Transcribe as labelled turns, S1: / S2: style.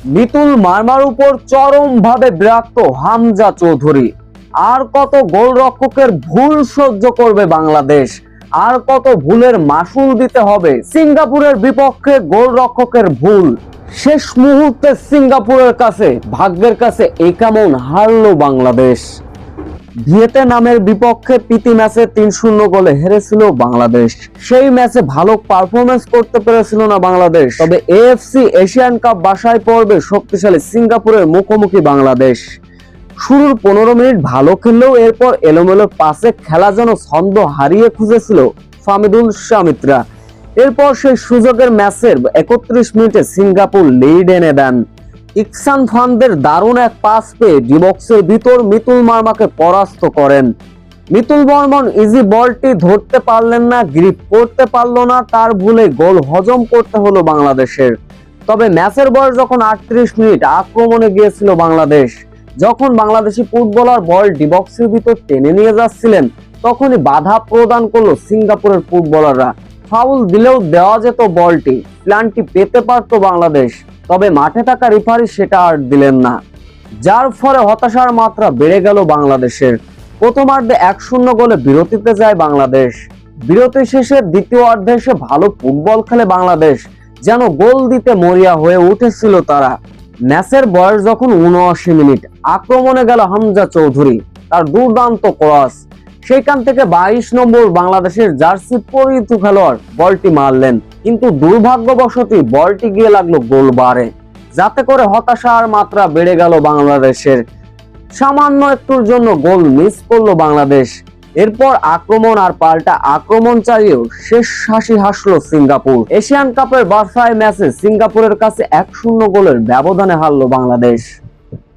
S1: Mitul murmur উপর চরমভাবে বিরক্ত হামজা চৌধুরী। আর কত গোলরক্ষকের ভুল সহ্য করবে বাংলাদেশ? আর কত ভুলের মাসুল দিতে হবে? সিঙ্গাপুরের বিপক্ষে গোলরক্ষকের ভুল, শেষ মুহূর্তে সিঙ্গাপুরের কাছে, ভাগ্যের কাছে এই কেমন হারলো বাংলাদেশ। ভিয়েতনামের বিপক্ষে প্রীতি ম্যাচে 3-0 গোলে হেরেছিল বাংলাদেশ। সেই ম্যাচে ভালো পারফরমেন্স করতে পেরেছিল না বাংলাদেশ। তবে এএফসি এশিয়ান কাপ বাছাই পর্বে শক্তিশালী সিঙ্গাপুরের মুখোমুখি বাংলাদেশ। শুরুর 15 মিনিট ভালো খেললেও এরপর এলোমেলো পাসে খেলা যেন ছন্দ হারিয়ে খুঁজেছিল ফামিদুল শামিত্রা। এরপর সেই সুযোগের ম্যাচের 31 মিনিটে সিঙ্গাপুর লিড এনে দেন। ইকসান ফানদের দারুণ এক পাস পেয়ে ডিবক্সের ভিতর মিতুল মার্মাকে পরাস্ত করেন। মিতুল বর্মন ইজি বলটি ধরতে পারলেন না, গ্রিপ করতে পারলো না, তার ভুলে গোল হজম করতে হলো বাংলাদেশের। তবে ম্যাচের বয়স যখন 38 মিনিট, আক্রমণে গিয়েছিল বাংলাদেশ। যখন বাংলাদেশি ফুটবলার বল ডিবক্সের ভিতর টেনে নিয়ে যাচ্ছিলেন, তখনই বাধা প্রদান করলো সিঙ্গাপুরের ফুটবলাররা। ফাউল দিলেও দেওয়া যেত বলটি, প্ল্যানটি পেতে পারতো বাংলাদেশ। তবে মাঠে থাকা রেফারি সেটা আর দিলেন না, যার ফলে হতাশার মাত্রা বেড়ে গেল বাংলাদেশের। প্রথমার্ধে 1-0 গোলে বিরতিতে যায় বাংলাদেশ। বিরতি শেষে দ্বিতীয় অর্ধে এসে ভালো ফুটবল খেলে বাংলাদেশ, যেন গোল দিতে মরিয়া হয়ে উঠেছিল তারা। ম্যাচের বয়স যখন 79 মিনিট, আক্রমণে গেল হামজা চৌধুরী, তার দুর্দান্ত ক্রস। সেইখান থেকে 22 নম্বর বাংলাদেশের জার্সি পরিহিত খেলোয়াড় বলটি মারলেন, কিন্তু দুর্ভাগ্যবশত বলটি গিয়ে লাগলো গোল বারে, যাতে করে হতাশার মাত্রা বেড়ে গেল বাংলাদেশের। সামান্য একটুর জন্য গোল মিস করলো বাংলাদেশ। এরপর আক্রমণ আর পাল্টা আক্রমণ চালিয়েও শেষ হাসি হাসলো সিঙ্গাপুর। এশিয়ান কাপের বাছাই ম্যাচে সিঙ্গাপুরের কাছে 1-0 গোলের ব্যবধানে হারলো বাংলাদেশ।